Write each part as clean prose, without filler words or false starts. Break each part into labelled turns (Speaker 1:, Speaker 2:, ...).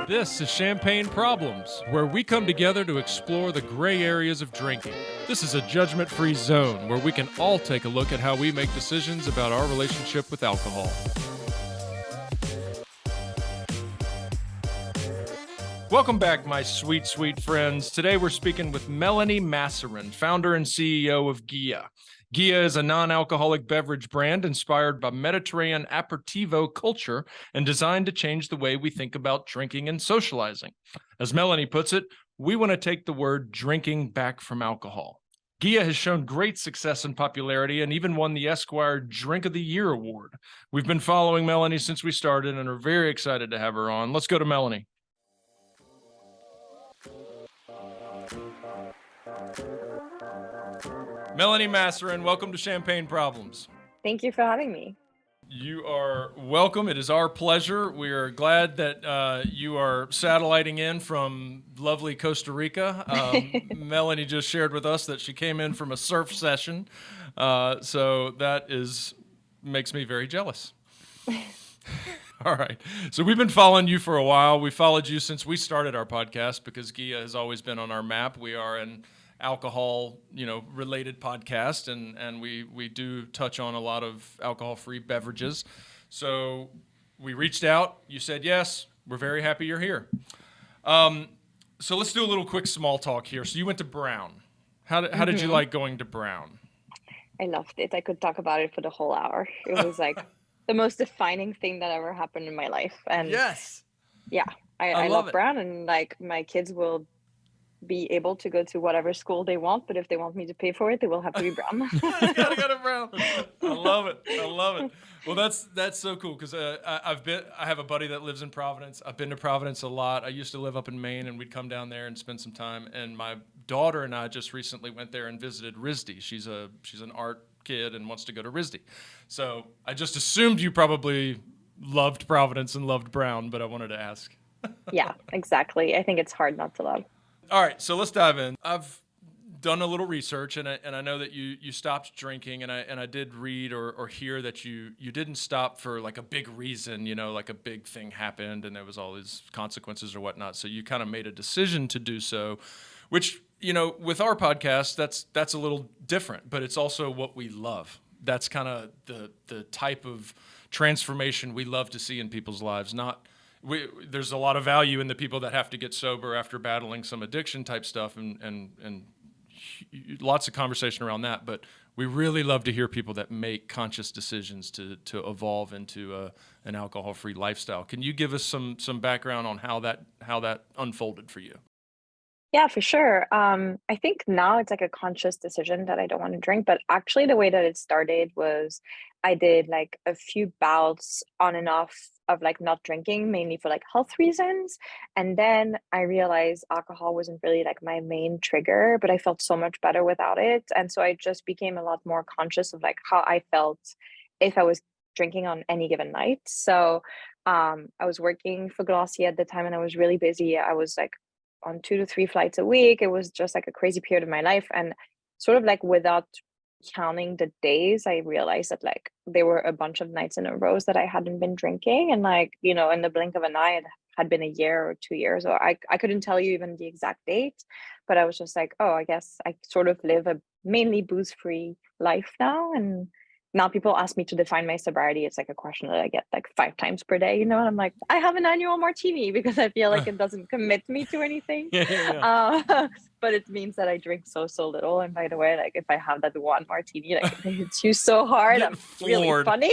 Speaker 1: This is Champagne Problems, where we come together to explore the gray areas of drinking. This is a judgment-free zone where we can all take a look at how we make decisions about our relationship with alcohol. Welcome back, my sweet, sweet friends. Today we're speaking with Mélanie Masarin, founder and CEO of Ghia. Ghia is a non-alcoholic beverage brand inspired by Mediterranean aperitivo culture and designed to change the way we think about drinking and socializing. As Mélanie puts it, we want to take the word drinking back from alcohol. Ghia has shown great success and popularity and even won the Esquire Drink of the Year award. We've been following Mélanie since we started and are very excited to have her on. Let's go to Mélanie. Mélanie Masarin, welcome to Champagne Problems.
Speaker 2: Thank you for having me.
Speaker 1: You are welcome. It is our pleasure. We are glad that you are satelliting in from lovely Costa Rica. Mélanie just shared with us that she came in from a surf session. So that makes me very jealous. All right. So we've been following you for a while. We followed you since we started our podcast because Ghia has always been on our map. We are an alcohol, related podcast, and we do touch on a lot of alcohol-free beverages. So we reached out. You said yes. We're very happy you're here. So let's do a little quick small talk here. So you went to Brown. How did you like going to Brown?
Speaker 2: I loved it. I could talk about it for the whole hour. It was like the most defining thing that ever happened in my life. And
Speaker 1: yes,
Speaker 2: yeah, I love Brown, and like my kids will be able to go to whatever school they want, but if they want me to pay for it, they will have to be Brown.
Speaker 1: You gotta go to Brown. I love it. Well, that's so cool because I have a buddy that lives in Providence. I've been to Providence a lot. I used to live up in Maine, and we'd come down there and spend some time. And my daughter and I just recently went there and visited RISD. She's an art kid and wants to go to RISD. So I just assumed you probably loved Providence and loved Brown, but I wanted to ask.
Speaker 2: Yeah, exactly. I think it's hard not to love.
Speaker 1: All right, so let's dive in. I've done a little research, and I know that you stopped drinking, and I did read or hear that you didn't stop for like a big reason, like a big thing happened, and there was all these consequences or whatnot. So you kind of made a decision to do so, which with our podcast, that's a little different, but it's also what we love. That's kind of the type of transformation we love to see in people's lives. There's a lot of value in the people that have to get sober after battling some addiction type stuff and lots of conversation around that. But we really love to hear people that make conscious decisions to evolve into an alcohol-free lifestyle. Can you give us some background on how that unfolded for you?
Speaker 2: Yeah, for sure. I think now it's like a conscious decision that I don't want to drink, but actually the way that it started was I did like a few bouts on and off of like not drinking, mainly for like health reasons. And then I realized alcohol wasn't really like my main trigger, but I felt so much better without it. And so I just became a lot more conscious of like how I felt if I was drinking on any given night. So I was working for Glossier at the time and I was really busy. I was like on 2 to 3 flights a week. It was just like a crazy period of my life. And sort of like without counting the days, I realized that like there were a bunch of nights in a row that I hadn't been drinking. And like, in the blink of an eye, it had been a year or 2 years, or I couldn't tell you even the exact date, but I was just like, oh, I guess I sort of live a mainly booze-free life now. And now people ask me to define my sobriety. It's like a question that I get like 5 times per day, and I'm like, I have an annual martini because I feel like it doesn't commit me to anything. Yeah. But it means that I drink so little. And by the way, like if I have that one martini, like it hits you so hard, I'm really funny.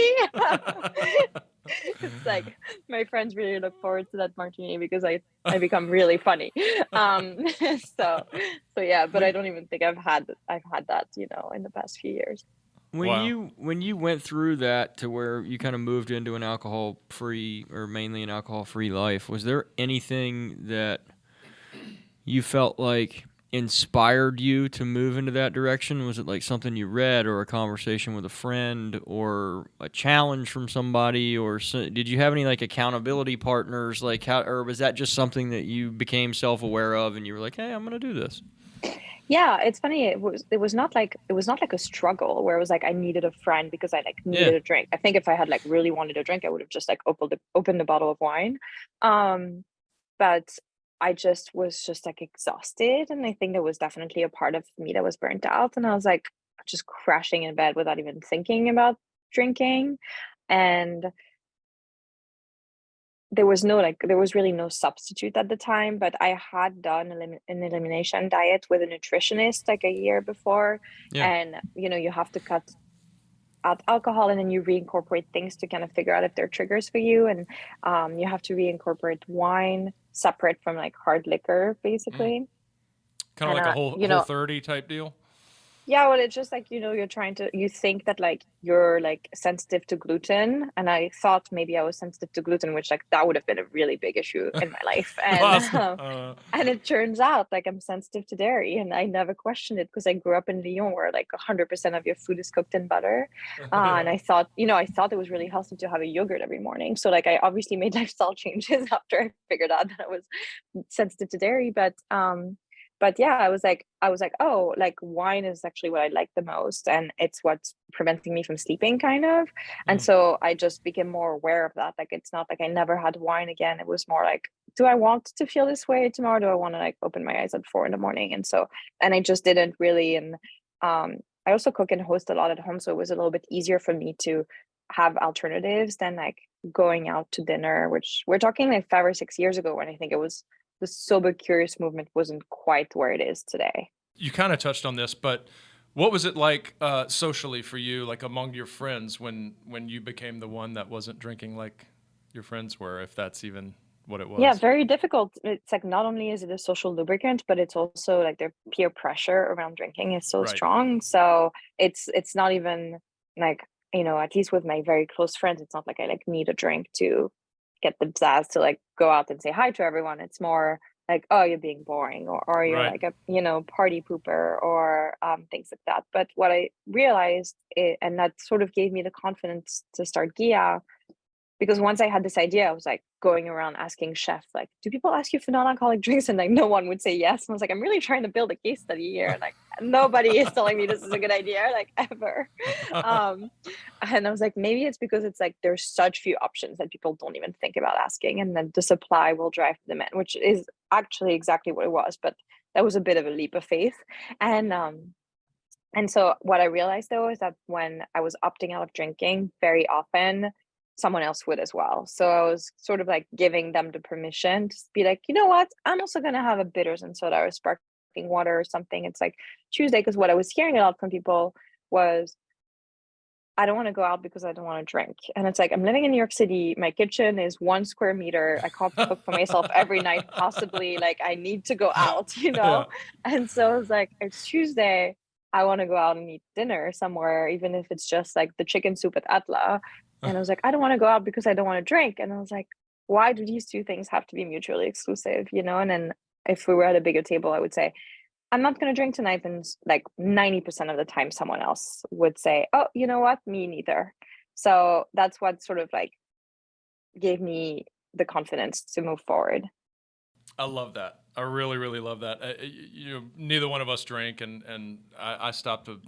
Speaker 2: It's like my friends really look forward to that martini because I become really funny. So yeah, but I don't even think I've had that, in the past few years.
Speaker 3: When you went through that to where you kind of moved into an alcohol-free or mainly an alcohol-free life, was there anything that you felt like inspired you to move into that direction? Was it like something you read or a conversation with a friend or a challenge from somebody, or did you have any like accountability partners, or was that just something that you became self-aware of and you were like, hey, I'm going to do this?
Speaker 2: Yeah, it's funny. It was not like a struggle where it was like I needed a friend because I like
Speaker 3: Yeah.
Speaker 2: needed a drink. I think if I had like really wanted a drink, I would have just like opened a bottle of wine. Um, but I just was just like exhausted, and I think there was definitely a part of me that was burnt out, and I was like just crashing in bed without even thinking about drinking. And there was really no substitute at the time, but I had done an elimination diet with a nutritionist like a year before.
Speaker 3: Yeah.
Speaker 2: And you have to cut out alcohol, and then you reincorporate things to kind of figure out if they're triggers for you. And you have to reincorporate wine separate from like hard liquor,
Speaker 1: Mm.
Speaker 2: basically.
Speaker 1: Kind of
Speaker 2: And
Speaker 1: like a whole 30 type deal.
Speaker 2: yeah, well, it's just like, you think that like you're like sensitive to gluten. And I thought maybe I was sensitive to gluten, which like that would have been a really big issue in my life. And
Speaker 1: Awesome.
Speaker 2: and it turns out like I'm sensitive to dairy, and I never questioned it because I grew up in Lyon where like 100% of your food is cooked in butter. And
Speaker 1: Yeah.
Speaker 2: I thought it was really healthy to have a yogurt every morning. So like I obviously made lifestyle changes after I figured out that I was sensitive to dairy. But yeah, I was like, oh, like wine is actually what I like the most, and it's what's preventing me from sleeping, kind of. And
Speaker 1: Mm.
Speaker 2: so I just became more aware of that. Like it's not like I never had wine again. It was more like, do I want to feel this way tomorrow? Do I want to like open my eyes at 4 in the morning? And I just didn't really. And I also cook and host a lot at home, so it was a little bit easier for me to have alternatives than like going out to dinner, which we're talking like 5 or 6 years ago, when I think it was the sober curious movement wasn't quite where it is today.
Speaker 1: You kind of touched on this, but what was it like socially for you, like among your friends, when you became the one that wasn't drinking like your friends were, if that's even what it
Speaker 2: Yeah,
Speaker 1: was?
Speaker 2: very difficult. It's like not only is it a social lubricant, but it's also like their peer pressure around drinking is so
Speaker 1: Right.
Speaker 2: strong. So it's not even like, at least with my very close friends, it's not like I like need a drink to get the zazz to like go out and say hi to everyone. It's more like, oh, you're being boring, or you're
Speaker 1: Right.
Speaker 2: like a, party pooper, or things like that. But what I realized, and that sort of gave me the confidence to start Ghia, because once I had this idea, I was like going around asking chefs, like, do people ask you for non-alcoholic drinks? And like no one would say yes. And I was like, I'm really trying to build a case study here. And like nobody is telling me this is a good idea, like ever. Um, and I was like, maybe it's because it's like there's such few options that people don't even think about asking. And then the supply will drive the demand, which is actually exactly what it was. But that was a bit of a leap of faith. And so what I realized though is that when I was opting out of drinking, very often someone else would as well. So I was sort of like giving them the permission to be like, you know what? I'm also gonna have a bitters and soda or sparkling water or something. It's like Tuesday, because what I was hearing a lot from people was, I don't want to go out because I don't want to drink. And it's like, I'm living in New York City. My kitchen is 1 square meter. I can't cook for myself every night, possibly. Like, I need to go out, you know?
Speaker 1: Yeah.
Speaker 2: And so I was like, it's Tuesday. I want to go out and eat dinner somewhere, even if it's just like the chicken soup at Atla. And I was like, I don't want to go out because I don't want to drink. And I was like, why do these two things have to be mutually exclusive, you know? And then if we were at a bigger table, I would say, I'm not going to drink tonight. And like 90% of the time, someone else would say, oh, you know what? Me neither. So that's what sort of like gave me the confidence to move forward.
Speaker 1: I love that. I really, really love that. Neither one of us drank, and I stopped a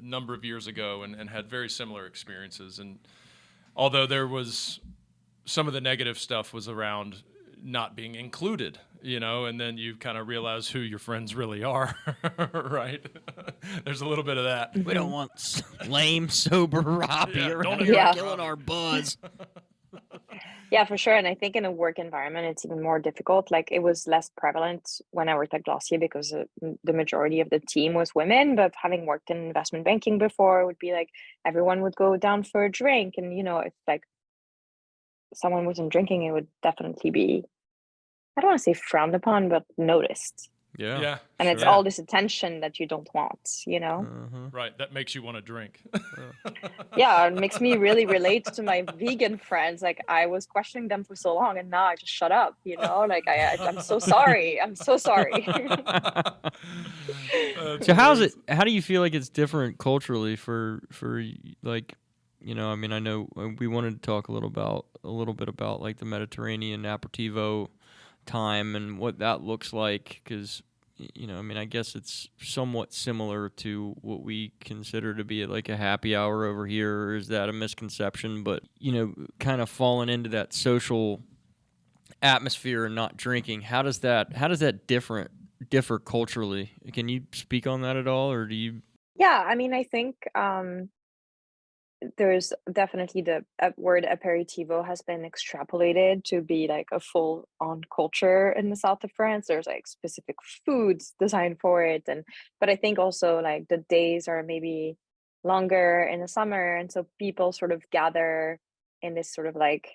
Speaker 1: number of years ago and had very similar experiences. And although there was some of the negative stuff was around not being included, and then you kind of realize who your friends really are, right? There's a little bit of that.
Speaker 3: We don't want lame, sober Robbie
Speaker 1: Yeah,
Speaker 3: around
Speaker 1: don't
Speaker 3: here
Speaker 2: Yeah.
Speaker 3: killing our buzz.
Speaker 2: Yeah, for sure. And I think in a work environment, it's even more difficult. Like it was less prevalent when I worked at Glossier because the majority of the team was women. But having worked in investment banking before, it would be like everyone would go down for a drink. And, if like someone wasn't drinking, it would definitely be, I don't want to say frowned upon, but noticed.
Speaker 3: Yeah.
Speaker 1: Yeah,
Speaker 2: And it's
Speaker 1: sure.
Speaker 2: all this attention that you don't want,
Speaker 1: Right, that makes you want to drink.
Speaker 2: Yeah, it makes me really relate to my vegan friends. Like I was questioning them for so long, and now I just shut up, like I'm so sorry. I'm so sorry.
Speaker 3: So how do you feel like it's different culturally for like, I mean, I know we wanted to talk a little bit about like the Mediterranean aperitivo time and what that looks like, because I mean, I guess it's somewhat similar to what we consider to be like a happy hour over here, or is that a misconception? But, kind of falling into that social atmosphere and not drinking, how does that differ culturally? Can you speak on that at all, or do you?
Speaker 2: Yeah, I mean, I think there's definitely the word aperitivo has been extrapolated to be like a full on culture in the south of France. There's like specific foods designed for it, and but I think also like the days are maybe longer in the summer, and so people sort of gather in this sort of like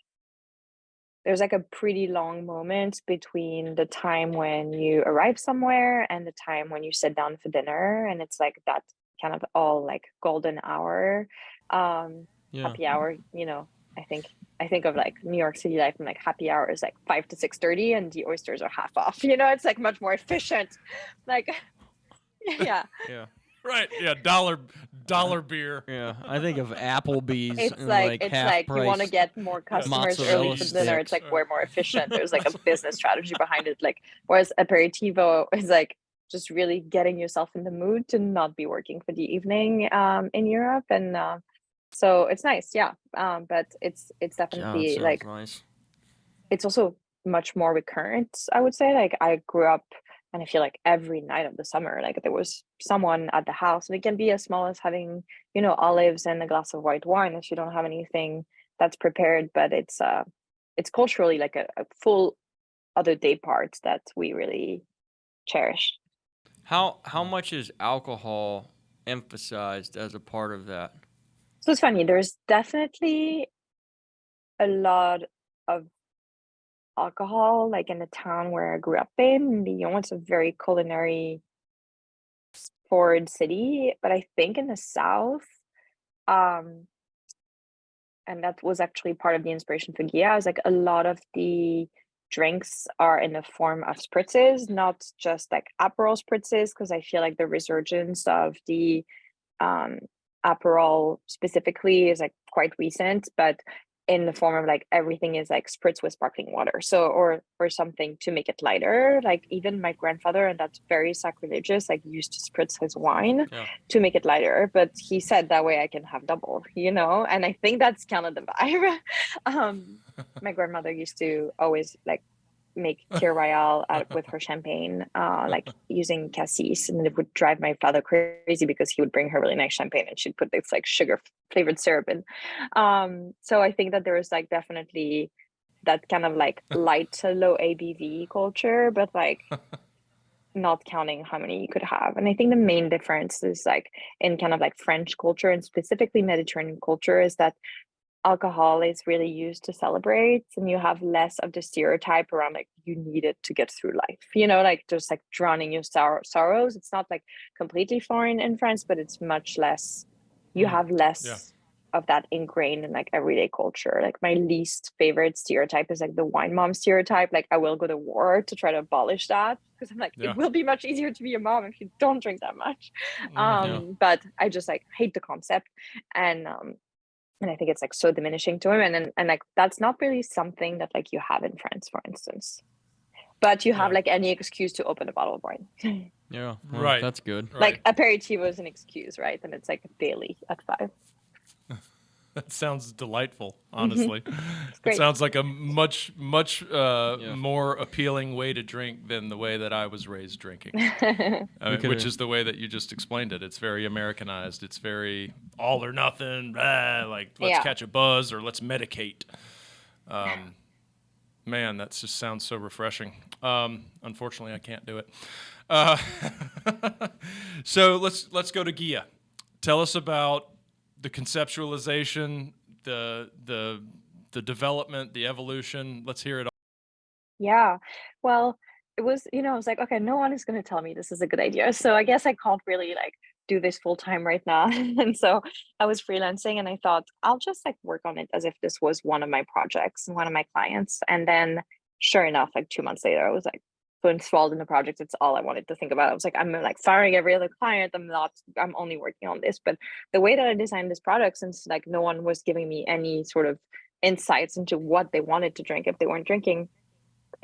Speaker 2: there's like a pretty long moment between the time when you arrive somewhere and the time when you sit down for dinner, and it's like that kind of all like golden hour,
Speaker 3: Yeah.
Speaker 2: happy hour. I think of like New York City life, and like happy hour is like 5 to 6:30 and the oysters are half off. It's like much more efficient. Like yeah,
Speaker 3: Yeah.
Speaker 1: Right. Yeah. Dollar beer.
Speaker 3: Yeah. I think of Applebee's
Speaker 2: it's
Speaker 3: and
Speaker 2: like
Speaker 3: like
Speaker 2: it's
Speaker 3: half
Speaker 2: like you want to
Speaker 3: price
Speaker 2: get more customers early
Speaker 3: mozzarella
Speaker 2: for dinner. It's
Speaker 3: sticks.
Speaker 2: like way more efficient. There's like a business strategy behind it. Like whereas aperitivo is like just really getting yourself in the mood to not be working for the evening in Europe, and so it's nice, yeah. But it's
Speaker 3: God,
Speaker 2: definitely
Speaker 3: sounds
Speaker 2: like
Speaker 3: nice.
Speaker 2: it's also much more recurrent, I would say. Like I grew up and I feel like every night of the summer, like there was someone at the house, and it can be as small as having, olives and a glass of white wine if you don't have anything that's prepared, but it's culturally like a full other day part that we really cherish.
Speaker 3: How much is alcohol emphasized as a part of that?
Speaker 2: So it's funny, there's definitely a lot of alcohol, like in the town where I grew up in Lyon. It's a very culinary forward city, but I think in the south, um, and that was actually part of the inspiration for Ghia, is like a lot of the drinks are in the form of spritzes, not just like Aperol spritzes, because I feel like the resurgence of the um Aperol specifically is like quite recent, but in the form of like everything is like spritz with sparkling water, so or something to make it lighter. Like even my grandfather, and that's very sacrilegious, like used to spritz his wine
Speaker 3: Yeah.
Speaker 2: to make it lighter, but he said that way I can have double, and I think that's kind of the vibe. My grandmother used to always like make Kir Royale with her champagne, like using cassis, and it would drive my father crazy because he would bring her really nice champagne and she'd put this like sugar flavored syrup in. So I think that there is like definitely that kind of like light to low ABV culture, but like not counting how many you could have. And I think the main difference is like in kind of like French culture and specifically Mediterranean culture is that alcohol is really used to celebrate, and you have less of the stereotype around like you need it to get through life, like just like drowning your sorrows. It's not like completely foreign in France, but it's much less. You have
Speaker 1: Yeah.
Speaker 2: less of that ingrained in like everyday culture. Like my least favorite stereotype is like the wine mom stereotype. Like I will go to war to try to abolish that, because I'm like,
Speaker 1: Yeah.
Speaker 2: it will be much easier to be a mom if you don't drink that much.
Speaker 3: Yeah.
Speaker 2: But I just like hate the concept, and I think it's like so diminishing to him, and like that's not really something that like you have in France, for instance. But you have
Speaker 1: Yeah.
Speaker 2: like any excuse to open a bottle of wine.
Speaker 3: Yeah. Well,
Speaker 1: Right.
Speaker 3: that's good.
Speaker 1: Right.
Speaker 2: Like aperitivo is an excuse, right? And it's like daily at 5.
Speaker 1: That sounds delightful, honestly.
Speaker 2: It's
Speaker 1: It
Speaker 2: great.
Speaker 1: sounds like a much
Speaker 3: Yeah.
Speaker 1: more appealing way to drink than the way that I was raised drinking. Which is the way that you just explained it. It's very Americanized. It's very all or nothing. Like let's
Speaker 2: Yeah.
Speaker 1: catch a buzz or let's medicate. Man, that just sounds so refreshing. Unfortunately, I can't do it. Uh, so let's go to Ghia. Tell us about the conceptualization, the development, the evolution. Let's hear it all.
Speaker 2: Yeah. Well, it was, I was like, okay, no one is going to tell me this is a good idea. So I guess I can't really like do this full time right now. And so I was freelancing, and I thought I'll just like work on it as if this was one of my projects and one of my clients. And then sure enough, like 2 months later, I was like so enthralled in the project. It's all I wanted to think about. I was like, I'm like firing every other client. I'm only working on this. But the way that I designed this product, since like no one was giving me any sort of insights into what they wanted to drink if they weren't drinking,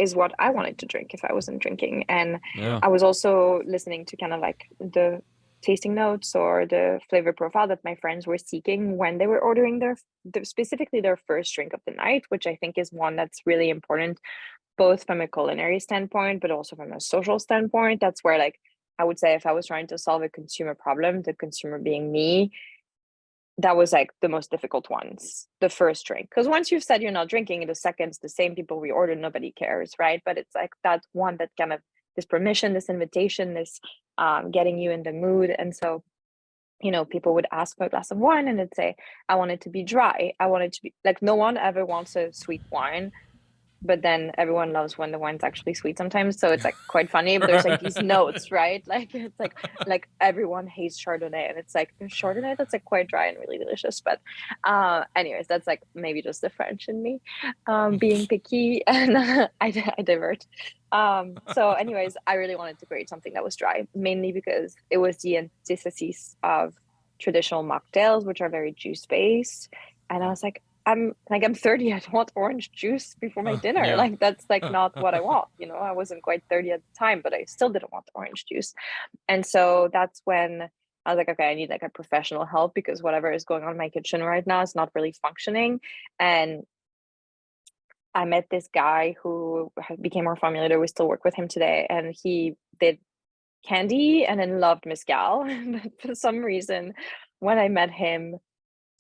Speaker 2: is what I wanted to drink if I wasn't drinking. And
Speaker 3: Yeah.
Speaker 2: I was also listening to kind of like the tasting notes or the flavor profile that my friends were seeking when they were ordering specifically their first drink of the night, which I think is one that's really important, both from a culinary standpoint, but also from a social standpoint. That's where, like, I would say if I was trying to solve a consumer problem, the consumer being me, that was like the most difficult ones, the first drink. Because once you've said you're not drinking, in the seconds, the same people reorder, nobody cares, right? But it's like that one that kind of this permission, this invitation, this getting you in the mood. And so, people would ask for a glass of wine and they'd say, I want it to be dry. I want it to be like, no one ever wants a sweet wine, but then everyone loves when the wine's actually sweet sometimes. So it's like quite funny, but there's like these notes, right? Like it's like everyone hates Chardonnay, and it's like there's Chardonnay that's like quite dry and really delicious. But anyways, that's like maybe just the French in me being picky, and I divert. So anyways, I really wanted to create something that was dry, mainly because it was the antithesis of traditional mocktails, which are very juice based. And I was like, I'm 30. I don't want orange juice before my dinner.
Speaker 3: Yeah.
Speaker 2: Like that's like not what I want. I wasn't quite 30 at the time, but I still didn't want orange juice. And so that's when I was like, okay, I need like a professional help, because whatever is going on in my kitchen right now is not really functioning. And I met this guy who became our formulator. We still work with him today, and he did candy and then loved mezcal. But for some reason, when I met him,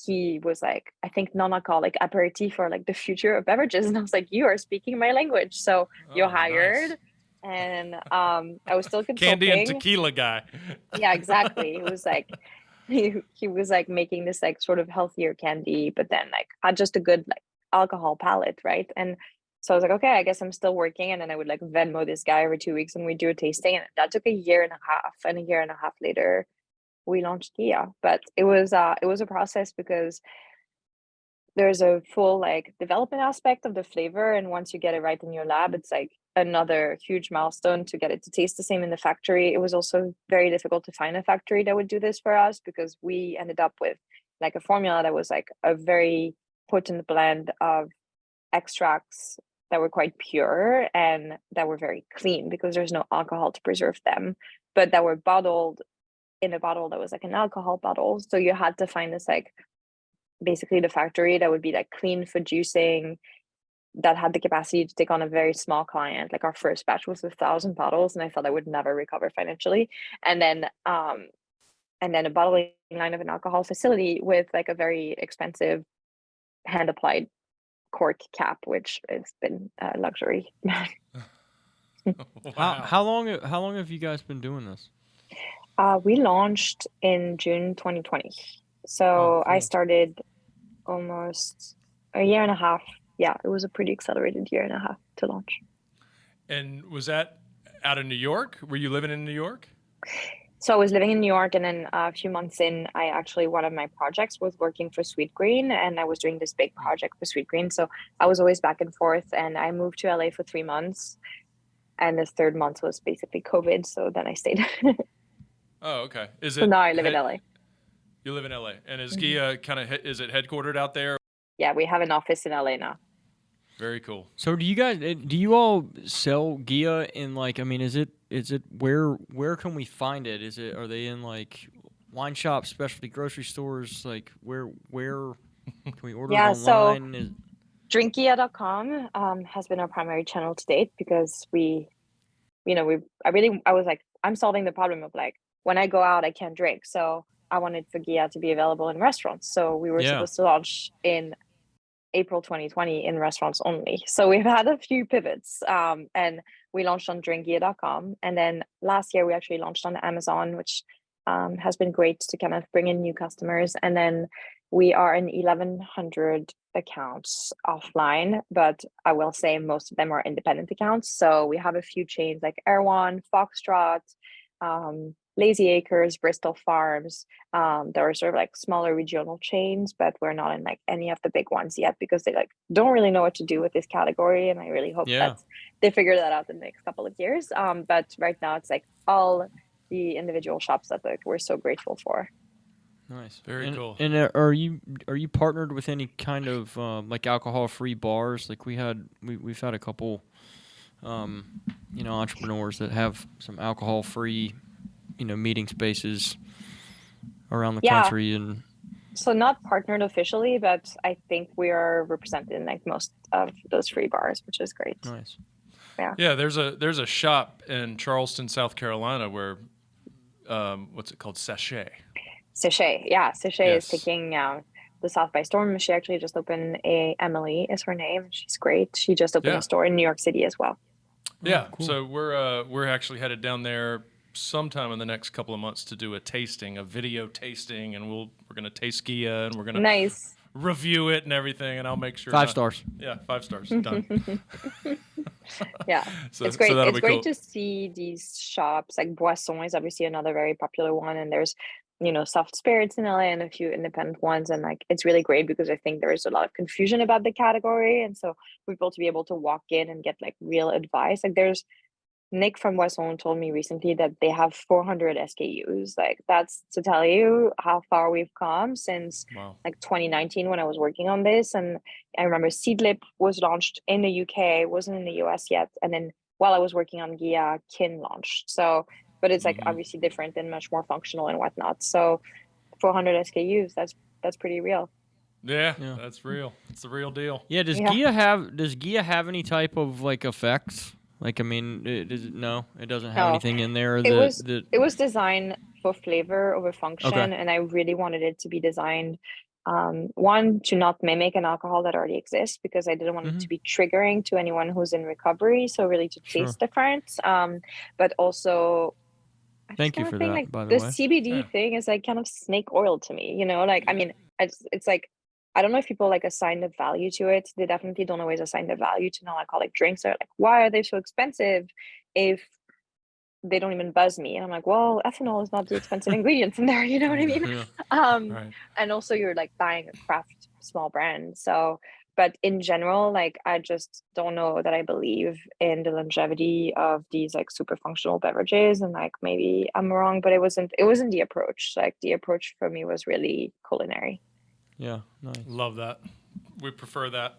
Speaker 2: he was like, I think non-alcoholic aperitif for like the future of beverages. And I was like, you are speaking my language. So you're hired.
Speaker 1: Nice.
Speaker 2: And I was still
Speaker 1: Candy and
Speaker 2: consulting.
Speaker 1: tequila guy.
Speaker 2: Yeah, exactly. It was like he was like making this like sort of healthier candy, but then like had just a good like alcohol palate, right? And so I was like, okay, I guess I'm still working. And then I would like Venmo this guy every 2 weeks and we do a tasting. And that took a year and a half. And a year and a half later, we launched Ghia. But it was a process, because there's a full like development aspect of the flavor, and once you get it right in your lab, it's like another huge milestone to get it to taste the same in the factory. It was also very difficult to find a factory that would do this for us, because we ended up with like a formula that was like a very potent blend of extracts that were quite pure and that were very clean, because there's no alcohol to preserve them, but that were bottled in a bottle that was like an alcohol bottle. So you had to find this like basically the factory that would be like clean for juicing, that had the capacity to take on a very small client. Like our first batch was 1,000 bottles, and I thought I would never recover financially. And then a bottling line of an alcohol facility with like a very expensive hand applied cork cap, which has been a luxury.
Speaker 1: Wow.
Speaker 3: How long have you guys been doing this?
Speaker 2: We launched in June 2020. So
Speaker 3: Oh,
Speaker 2: I
Speaker 3: cool.
Speaker 2: started almost a year and a half. Yeah, it was a pretty accelerated year and a half to launch.
Speaker 1: And was that out of New York? Were you living in New York?
Speaker 2: So I was living in New York, and then a few months in, one of my projects was working for Sweet Green, and I was doing this big project for Sweet Green. So I was always back and forth, and I moved to LA for 3 months. And this third month was basically COVID. So then I stayed.
Speaker 1: Oh, okay.
Speaker 2: So now I live in LA.
Speaker 1: You live in LA. And is
Speaker 2: Mhm.
Speaker 1: Ghia is it headquartered out there?
Speaker 2: Yeah, we have an office in LA now.
Speaker 1: Very cool.
Speaker 3: So do you all sell Ghia in like, I mean, is it where can we find it? Are they in like wine shops, specialty grocery stores? Like where can we order
Speaker 2: Yeah,
Speaker 3: it
Speaker 2: so
Speaker 3: online?
Speaker 2: drinkghia.com has been our primary channel to date, because I was like, I'm solving the problem of like, when I go out, I can't drink. So I wanted for Ghia to be available in restaurants. So we were
Speaker 3: Yeah.
Speaker 2: supposed to launch in April 2020 in restaurants only. So we've had a few pivots, and we launched on drinkghia.com. And then last year we actually launched on Amazon, which has been great to kind of bring in new customers. And then we are in 1,100 accounts offline, but I will say most of them are independent accounts. So we have a few chains like Erewhon, Foxtrot, Lazy Acres, Bristol Farms. There are sort of like smaller regional chains, but we're not in like any of the big ones yet, because they like don't really know what to do with this category. And I really hope
Speaker 3: Yeah.
Speaker 2: that they figure that out in the next couple of years. But right now it's like all the individual shops that like we're so grateful for.
Speaker 3: Nice.
Speaker 1: Very cool.
Speaker 3: And are you partnered with any kind of like alcohol-free bars? Like we've had a couple entrepreneurs that have some alcohol-free, meeting spaces around the
Speaker 2: Yeah.
Speaker 3: country. And
Speaker 2: So not partnered officially, but I think we are represented in like most of those free bars, which is great.
Speaker 3: nice.
Speaker 1: Yeah, there's a shop in Charleston, South Carolina where what's it called? Sachet.
Speaker 2: Sachet, yeah, Sachet is
Speaker 1: Yes.
Speaker 2: taking the South by storm. She actually just opened Emily is her name. She's great. She just opened
Speaker 1: Yeah.
Speaker 2: a store in New York City as well.
Speaker 1: Yeah.
Speaker 3: cool.
Speaker 1: So we're actually headed down there sometime in the next couple of months to do a video tasting, and we're gonna taste Ghia, and we're gonna
Speaker 2: Nice.
Speaker 1: review it and everything, and I'll make sure
Speaker 3: 5 stars.
Speaker 1: Yeah, 5 stars. Done.
Speaker 2: Yeah,
Speaker 1: So
Speaker 2: it's great.
Speaker 1: that'll
Speaker 2: It's
Speaker 1: be
Speaker 2: great
Speaker 1: cool.
Speaker 2: to see these shops. Like Boisson is obviously another very popular one, and there's soft spirits in LA and a few independent ones, and like it's really great because I think there is a lot of confusion about the category, and so for people to be able to walk in and get like real advice. Like there's Nick from Boisson told me recently that they have 400 SKUs. Like that's to tell you how far we've come since
Speaker 1: Wow.
Speaker 2: like 2019 when I was working on this. And I remember Seedlip was launched in the UK, wasn't in the US yet. And then while I was working on Ghia, Kin launched. So, but it's like obviously different and much more functional and whatnot. So 400 SKUs, that's pretty real.
Speaker 1: Yeah,
Speaker 3: Yeah.
Speaker 1: that's real. It's the real deal.
Speaker 3: Yeah, does
Speaker 2: Yeah.
Speaker 3: Ghia have any type of like effects? Like, I mean, no, it doesn't have
Speaker 2: No,
Speaker 3: anything in there
Speaker 2: it was designed for flavor over function,
Speaker 3: Okay.
Speaker 2: and I really wanted it to be designed one to not mimic an alcohol that already exists because I didn't want it to be triggering to anyone who's in recovery. So really to
Speaker 3: Sure.
Speaker 2: taste different, but also I
Speaker 3: Thank
Speaker 2: just
Speaker 3: you
Speaker 2: kind
Speaker 3: for
Speaker 2: of think
Speaker 3: that,
Speaker 2: like
Speaker 3: by the
Speaker 2: the
Speaker 3: way.
Speaker 2: CBD
Speaker 1: Yeah.
Speaker 2: thing is like kind of snake oil to me. Like I mean, it's like I don't know if people like assign the value to it. They definitely don't always assign the value to non-alcoholic drinks. They're like, why are they so expensive if they don't even buzz me? And I'm like, well, ethanol is not the expensive ingredients in there. You know what I mean?
Speaker 3: Yeah.
Speaker 1: Right.
Speaker 2: And also you're like buying a craft small brand. So, but in general, like I just don't know that I believe in the longevity of these like super functional beverages. And like maybe I'm wrong, but it wasn't the approach. Like the approach for me was really culinary.
Speaker 3: Yeah, nice.
Speaker 1: Love that. We prefer that.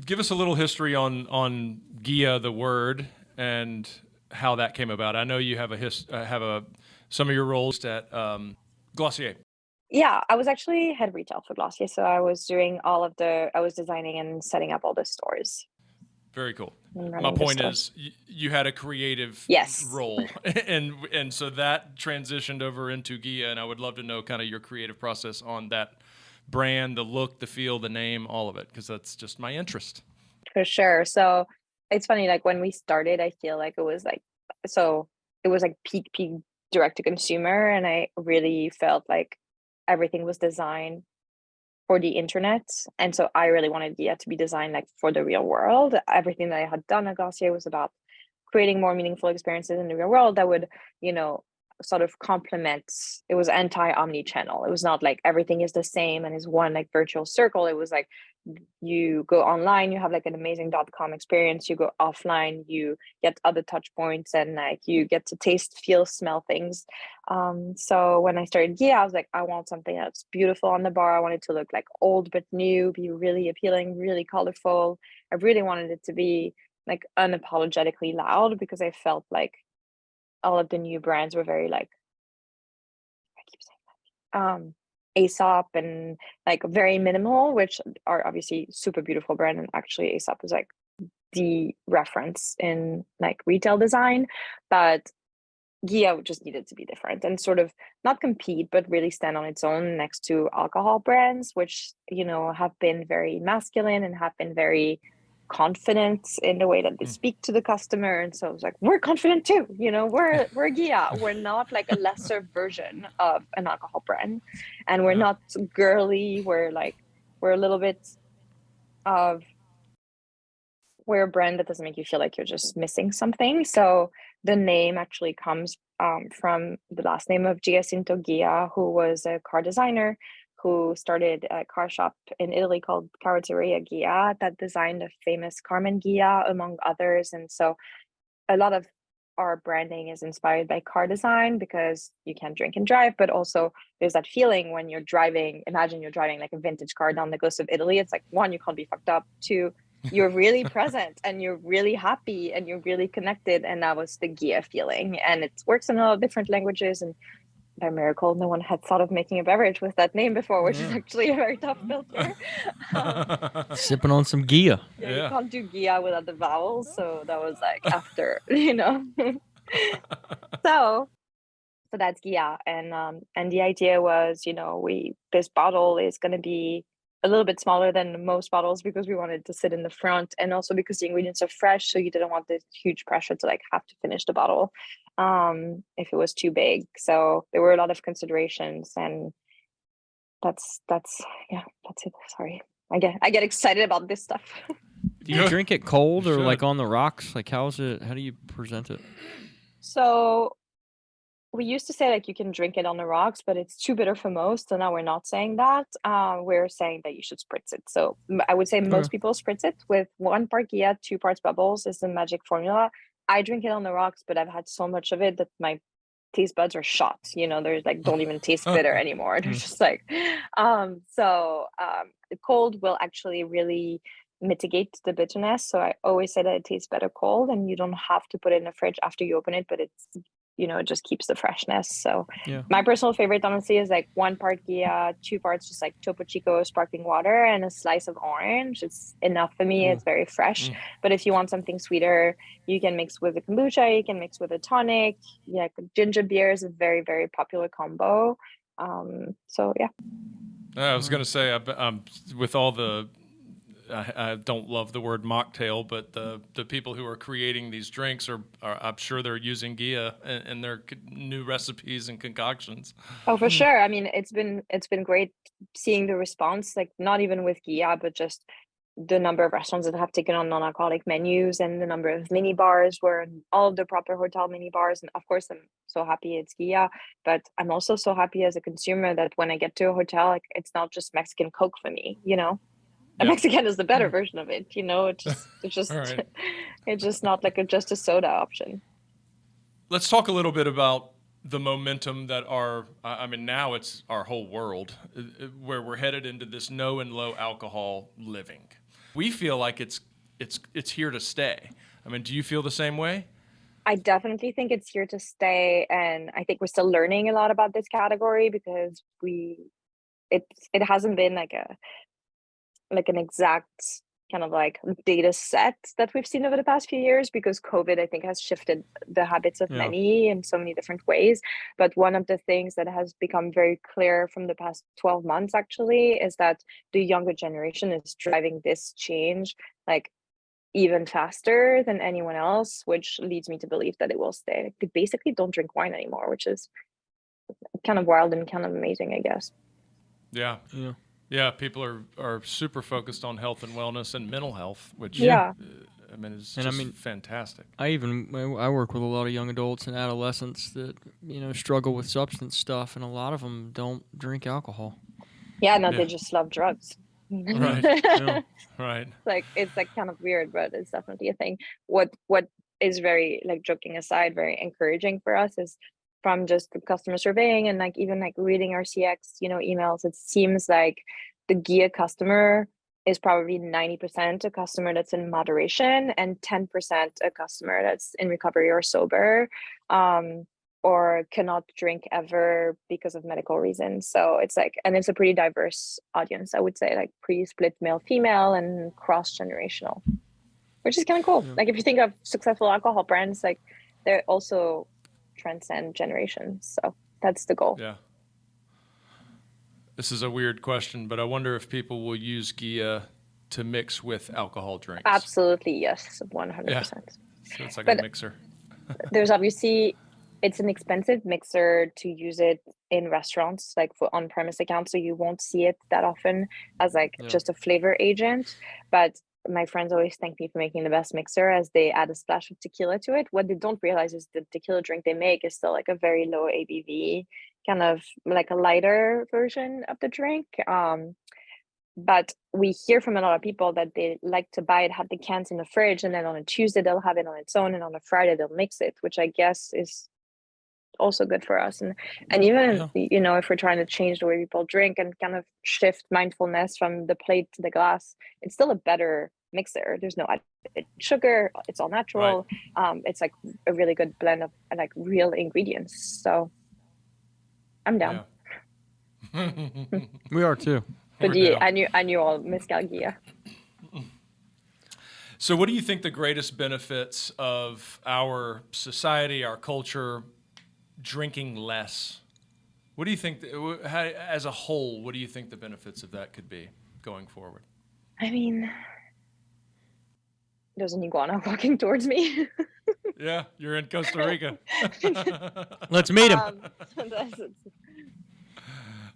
Speaker 1: Give us a little history on Ghia, the word, and how that came about. I know you have some of your roles at Glossier.
Speaker 2: Yeah, I was actually head retail for Glossier. So I was designing and setting up all the stores
Speaker 1: Very cool.
Speaker 2: and
Speaker 1: My
Speaker 2: running the
Speaker 1: point
Speaker 2: stores.
Speaker 1: is, you had a creative
Speaker 2: Yes.
Speaker 1: role, and so that transitioned over into Ghia, and I would love to know kind of your creative process on that brand, the look, the feel, the name, all of it, because that's just my interest.
Speaker 2: For sure. So it's funny, like when we started, I feel like it was like peak direct to consumer. And I really felt like everything was designed for the internet. And so I really wanted Gia to be designed like for the real world. Everything that I had done at Glossier was about creating more meaningful experiences in the real world that would, sort of complement. It was anti-omni-channel. It was not like everything is the same and is one like virtual circle. It was like you go online, you have like an amazing .com experience. You go offline, you get other touch points and like you get to taste, feel, smell things. So when I started Gia, I was like, I want something that's beautiful on the bar. I want it to look like old but new, be really appealing, really colorful. I really wanted it to be like unapologetically loud because I felt like all of the new brands were very like I keep saying Aesop and like very minimal, which are obviously super beautiful brand. And actually Aesop is like the reference in like retail design, but Ghia just needed to be different and sort of not compete, but really stand on its own next to alcohol brands, which, have been very masculine and have been very confident in the way that they speak to the customer. And so I was like, we're confident too, we're Ghia. We're not like a lesser version of an alcohol brand. And we're not girly. We're a little bit of we're a brand that doesn't make you feel like you're just missing something. So the name actually comes from the last name of Giacinto Ghia, who was a car designer who started a car shop in Italy called Carrozzeria Ghia that designed the famous Carmen Ghia, among others. And so a lot of our branding is inspired by car design because you can't drink and drive, but also there's that feeling when you're driving. Imagine you're driving like a vintage car down the coast of Italy. It's like, one, you can't be fucked up. Two, you're really present and you're really happy and you're really connected. And that was the Ghia feeling. And it works in a lot of different languages. And by miracle, no one had thought of making a beverage with that name before, which is actually a very tough filter.
Speaker 3: Sipping on some Ghia.
Speaker 2: Yeah, you
Speaker 1: Yeah.
Speaker 2: can't do Ghia without the vowels. So that was like after, So that's Ghia. And the idea was, this bottle is gonna be a little bit smaller than most bottles because we wanted to sit in the front, and also because the ingredients are fresh, so you didn't want this huge pressure to like have to finish the bottle if it was too big. So there were a lot of considerations, and that's yeah, that's it. Sorry. I get excited about this stuff.
Speaker 3: Do you drink it cold
Speaker 1: You
Speaker 3: or like
Speaker 1: should.
Speaker 3: on the rocks? Like how do you present it?
Speaker 2: So we used to say like you can drink it on the rocks, but it's too bitter for most. So now we're not saying that. We're saying that you should spritz it. So I would say most
Speaker 3: Okay.
Speaker 2: people spritz it with 1 part Ghia, 2 parts bubbles is the magic formula. I drink it on the rocks, but I've had so much of it that my taste buds are shot. There's like don't even taste bitter anymore. They're just like, the cold will actually really mitigate the bitterness. So I always say that it tastes better cold, and you don't have to put it in the fridge after you open it, but it just keeps the freshness. So
Speaker 3: Yeah.
Speaker 2: my personal favorite honestly is like 1 part Ghia, 2 parts just like Topo Chico sparkling water, and a slice of orange. It's enough for me. It's very fresh. But if you want something sweeter, you can mix with a kombucha, you can mix with a tonic. Yeah, ginger beer is a very, very popular combo. So yeah.
Speaker 1: I was going to say, with all the, I don't love the word mocktail, but the people who are creating these drinks are I'm sure they're using Ghia in their new recipes and concoctions.
Speaker 2: Oh, for sure. I mean, it's been great seeing the response, like not even with Ghia, but just the number of restaurants that have taken on non-alcoholic menus, and the number of mini bars were in all of the proper hotel mini bars. And of course, I'm so happy it's Ghia, but I'm also so happy as a consumer that when I get to a hotel, like it's not just Mexican Coke for me, A
Speaker 1: Yeah.
Speaker 2: Mexican is the better version of it, it's just
Speaker 1: All right.
Speaker 2: it's just not like just a soda option.
Speaker 1: Let's talk a little bit about the momentum that now it's our whole world, where we're headed into this no and low alcohol living. We feel like it's here to stay. I mean, do you feel the same way?
Speaker 2: I definitely think it's here to stay, and I think we're still learning a lot about this category because it hasn't been like an exact kind of like data set that we've seen over the past few years, because COVID, I think, has shifted the habits of
Speaker 3: Yeah.
Speaker 2: many in so many different ways. But one of the things that has become very clear from the past 12 months actually is that the younger generation is driving this change like even faster than anyone else, which leads me to believe that it will stay. Like, they basically don't drink wine anymore, which is kind of wild and kind of amazing, I guess.
Speaker 1: Yeah.
Speaker 3: Yeah.
Speaker 1: Yeah, people are super focused on health and wellness and mental health, which
Speaker 2: Yeah.
Speaker 1: I mean is
Speaker 3: And I
Speaker 1: just
Speaker 3: mean-
Speaker 1: fantastic.
Speaker 3: I work with a lot of young adults and adolescents that struggle with substance stuff, and a lot of them don't drink alcohol.
Speaker 2: Yeah, no,
Speaker 1: Yeah.
Speaker 2: they just love drugs.
Speaker 1: Right.
Speaker 3: Yeah.
Speaker 1: Right.
Speaker 2: It's like kind of weird, but it's definitely a thing. What is very, like, joking aside, very encouraging for us is from just the customer surveying and like even like reading our CX, emails, it seems like the Ghia customer is probably 90% a customer that's in moderation and 10% a customer that's in recovery or sober, or cannot drink ever because of medical reasons. So it's like, and it's a pretty diverse audience, I would say, like pretty split male female and cross-generational, which is kind of cool.
Speaker 3: Yeah.
Speaker 2: Like if you think of successful alcohol brands, like they also transcend generations. So that's the goal.
Speaker 1: Yeah. This is a weird question, but I wonder if people will use Ghia to mix with alcohol drinks.
Speaker 2: Absolutely, yes, 100%.
Speaker 1: Yeah. So it's like
Speaker 2: But-
Speaker 1: a mixer.
Speaker 2: There's obviously, it's an expensive mixer to use it in restaurants, like for on-premise accounts, so you won't see it that often as like
Speaker 3: Yeah.
Speaker 2: just a flavor agent. But my friends always thank me for making the best mixer, as they add a splash of tequila to it. What they don't realize is the tequila drink they make is still like a very low ABV, kind of like a lighter version of the drink. But we hear from a lot of people that they like to buy it, have the cans in the fridge, and then on a Tuesday they'll have it on its own, and on a Friday they'll mix it, which I guess is also good for us. And even if we're trying to change the way people drink and kind of shift mindfulness from the plate to the glass, it's still a better mixer. There's no added sugar. It's all natural. It's like a really good blend of like real ingredients. So I'm down.
Speaker 1: Yeah.
Speaker 3: We are too.
Speaker 2: But
Speaker 1: We're
Speaker 2: yeah,
Speaker 1: down.
Speaker 2: I knew all Mezcal Ghia.
Speaker 1: So, what do you think the greatest benefits of our society, our culture, drinking less? What do you think, as a whole, what do you think the benefits of that could be going forward?
Speaker 2: I mean, there's an iguana walking towards me.
Speaker 1: Yeah, you're in Costa Rica.
Speaker 3: Let's meet him.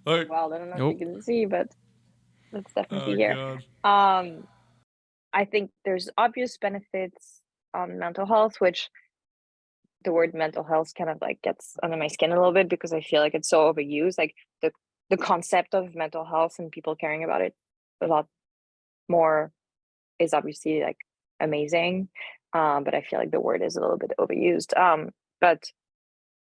Speaker 1: Look,
Speaker 2: Well, I don't know if
Speaker 3: Nope.
Speaker 2: you can see, but it's definitely
Speaker 1: oh,
Speaker 2: here.
Speaker 1: God.
Speaker 2: I think there's obvious benefits on mental health, which the word mental health kind of like gets under my skin a little bit because I feel like it's so overused. Like the concept of mental health and people caring about it a lot more is obviously like amazing. But I feel like the word is a little bit overused. But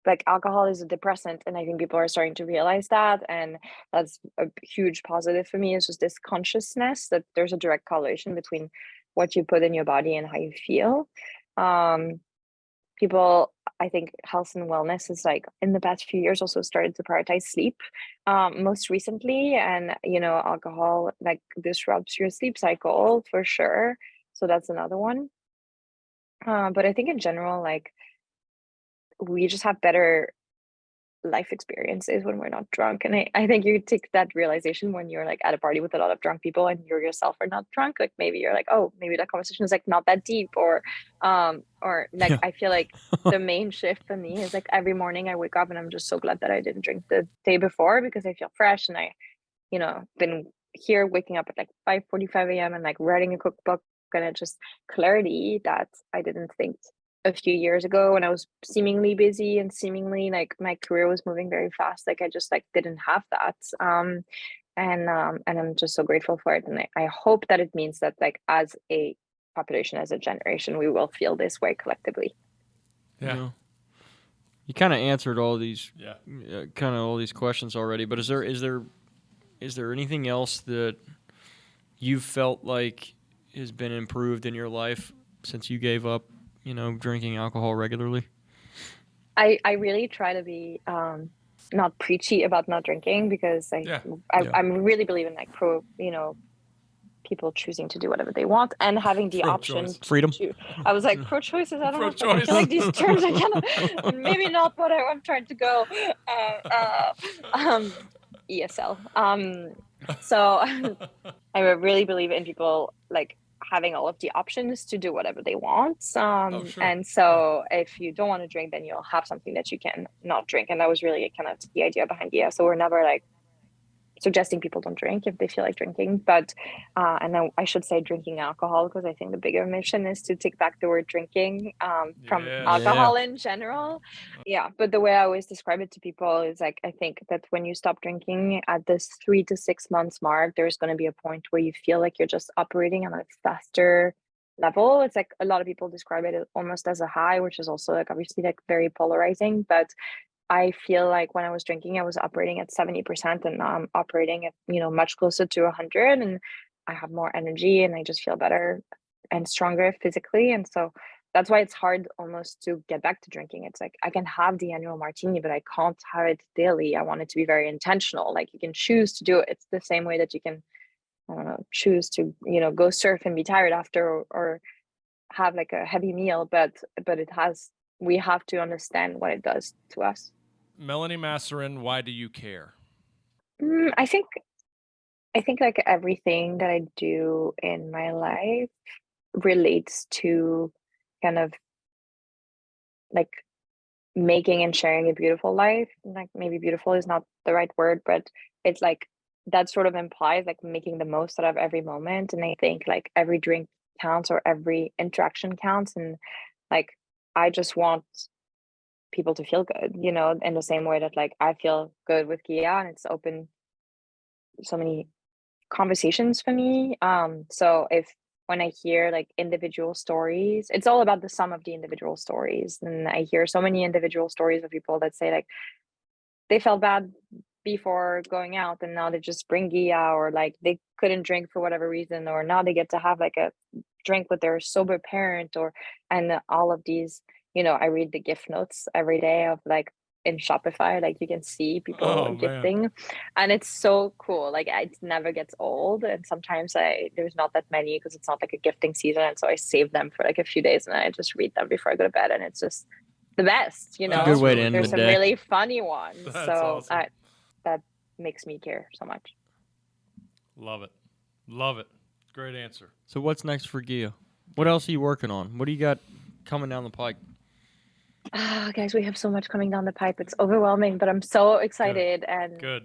Speaker 2: like alcohol is a depressant, and I think people are starting to realize that, and that's a huge positive for me. It's just this consciousness that there's a direct correlation between what you put in your body and how you feel. People, I think health and wellness is like in the past few years also started to prioritize sleep most recently, and alcohol like disrupts your sleep cycle for sure, so that's another one. But I think in general, like we just have better life experiences when we're not drunk. And I think you take that realization when you're like at a party with a lot of drunk people and you yourself are not drunk. Like maybe you're like, oh, maybe that conversation is like not that deep, or like
Speaker 3: Yeah.
Speaker 2: I feel like the main shift for me is like every morning I wake up and I'm just so glad that I didn't drink the day before, because I feel fresh, and I, been here waking up at like 5:45 a.m. and like writing a cookbook, and it's just clarity that I didn't think a few years ago when I was seemingly busy and seemingly like my career was moving very fast. Like I just like didn't have that. And I'm just so grateful for it. And I hope that it means that like as a population, as a generation, we will feel this way collectively.
Speaker 1: Yeah.
Speaker 3: You know, you kind of answered all these
Speaker 1: Yeah.
Speaker 3: all these questions already, but is there anything else that you felt like has been improved in your life since you gave up, drinking alcohol regularly?
Speaker 2: I really try to be not preachy about not drinking, because
Speaker 1: Yeah.
Speaker 2: I'm really believe in like people choosing to do whatever they want and having the option
Speaker 1: Pro-choice.
Speaker 3: Freedom.
Speaker 2: to. I was like pro-choices. I don't know. Like, I
Speaker 1: Pro-choice.
Speaker 2: feel like these terms are kind of maybe not what I'm trying to go. ESL. So I really believe in people like having all of the options to do whatever they want.
Speaker 1: Oh, sure.
Speaker 2: And so if you don't want to drink, then you'll have something that you can not drink. And that was really kind of the idea behind Ghia. So we're never like suggesting people don't drink if they feel like drinking, but and then I should say drinking alcohol, because I think the bigger mission is to take back the word drinking from
Speaker 1: Yes.
Speaker 2: alcohol in general. Yeah, but the way I always describe it to people is like, I think that when you stop drinking at this 3 to 6 months mark, there's going to be a point where you feel like you're just operating on a faster level. It's like a lot of people describe it almost as a high, which is also like obviously like very polarizing, but I feel like when I was drinking, I was operating at 70%, and now I'm operating at, much closer to 100, and I have more energy and I just feel better and stronger physically. And so that's why it's hard almost to get back to drinking. It's like I can have the annual martini, but I can't have it daily. I want it to be very intentional. Like you can choose to do it. It's the same way that you can, I don't know, choose to, go surf and be tired after, or have like a heavy meal, but we have to understand what it does to us.
Speaker 1: Mélanie Masarin, why do you care?
Speaker 2: I think like everything that I do in my life relates to kind of like making and sharing a beautiful life. Like maybe beautiful is not the right word, but it's like that sort of implies like making the most out of every moment. And I think like every drink counts, or every interaction counts. And like I just want people to feel good, in the same way that like I feel good with Ghia, and it's open so many conversations for me. So if when I hear like individual stories, it's all about the sum of the individual stories. And I hear so many individual stories of people that say like they felt bad before going out, and now they just bring Ghia, or like they couldn't drink for whatever reason, or now they get to have like a drink with their sober parent, or and all of these, I read the gift notes every day of like in Shopify, like you can see people
Speaker 1: Oh man.
Speaker 2: gifting, and it's so cool. Like it never gets old, and sometimes there's not that many because it's not like a gifting season, and so I save them for like a few days, and I just read them before I go to bed, and it's just the best.
Speaker 3: It's a good way to end
Speaker 2: There's
Speaker 3: the
Speaker 2: some
Speaker 3: day.
Speaker 2: really funny ones,
Speaker 1: That's
Speaker 2: so
Speaker 1: awesome.
Speaker 2: that makes me care so much.
Speaker 1: Love it. Love it. Great answer.
Speaker 3: So what's next for Ghia? What else are you working on? What do you got coming down the pike?
Speaker 2: Guys, we have so much coming down the pipe. It's overwhelming, but I'm so excited. And
Speaker 1: Good.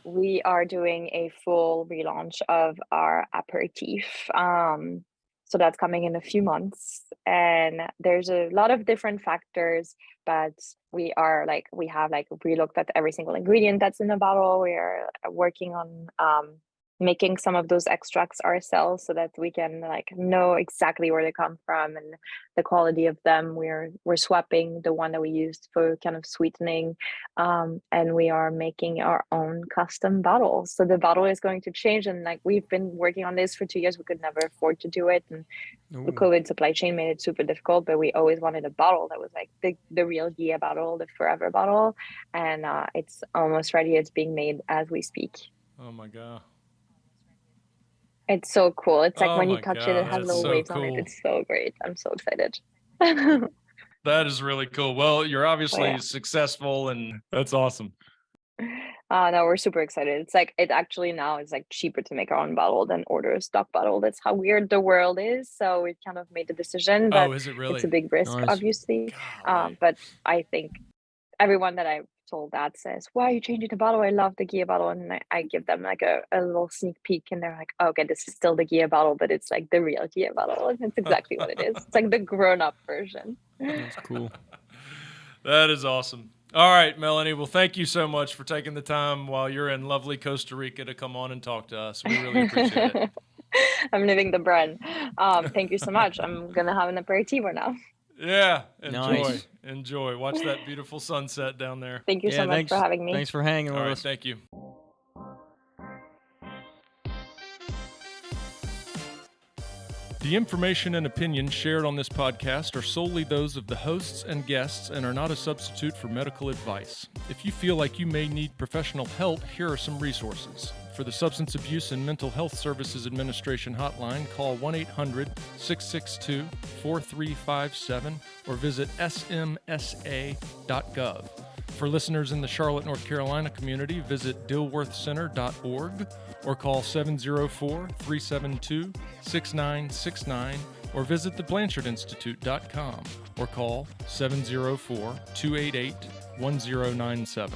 Speaker 2: we are doing a full relaunch of our aperitif. So that's coming in a few months. And there's a lot of different factors, but we have relooked at every single ingredient that's in the bottle. We are working on making some of those extracts ourselves so that we can like know exactly where they come from and the quality of them. We're swapping the one that we used for kind of sweetening, and we are making our own custom bottles. So the bottle is going to change, and like we've been working on this for 2 years. We could never afford to do it, and the COVID supply chain made it super difficult, but we always wanted a bottle that was like the real Ghia bottle, the forever bottle, and it's almost ready. It's being made as we speak.
Speaker 1: Oh my God.
Speaker 2: It's so cool. It's like
Speaker 1: Oh
Speaker 2: when you
Speaker 1: my
Speaker 2: touch it,
Speaker 1: God,
Speaker 2: it has
Speaker 1: that's
Speaker 2: little
Speaker 1: so
Speaker 2: waves on it.
Speaker 1: cool.
Speaker 2: It's so great. I'm so excited.
Speaker 1: That is really cool. Well, you're obviously
Speaker 2: yeah.
Speaker 1: successful, and that's awesome.
Speaker 2: No, we're super excited. It's like it actually now is like cheaper to make our own bottle than order a stock bottle. That's how weird the world is. So we kind of made the decision, but
Speaker 1: Oh, is it really?
Speaker 2: it's a big risk,
Speaker 3: Nice.
Speaker 2: obviously.
Speaker 1: Golly.
Speaker 2: But I think everyone that I've told that says, "Why are you changing the bottle? I love the Ghia bottle." And I give them like a little sneak peek, and they're like, oh, "Okay, this is still the Ghia bottle, but it's like the real Ghia bottle." And it's exactly what it is. It's like the grown-up version.
Speaker 3: That's cool.
Speaker 1: That is awesome. All right, Melanie. Well, thank you so much for taking the time while you're in lovely Costa Rica to come on and talk to us. We really appreciate it.
Speaker 2: I'm living the brand. Thank you so much. I'm gonna have an aperitivo now.
Speaker 1: Yeah, enjoy.
Speaker 3: Nice.
Speaker 1: Enjoy. Watch that beautiful sunset down there.
Speaker 2: Thank you so much for having me.
Speaker 3: Thanks for hanging
Speaker 1: All
Speaker 3: with
Speaker 1: right,
Speaker 3: us.
Speaker 1: thank you. The information and opinions shared on this podcast are solely those of the hosts and guests and are not a substitute for medical advice. If you feel like you may need professional help, here are some resources. For the Substance Abuse and Mental Health Services Administration hotline, call 1-800-662-4357 or visit smsa.gov. For listeners in the Charlotte, North Carolina community, visit dilworthcenter.org or call 704-372-6969 or visit theblanchardinstitute.com or call 704-288-1097.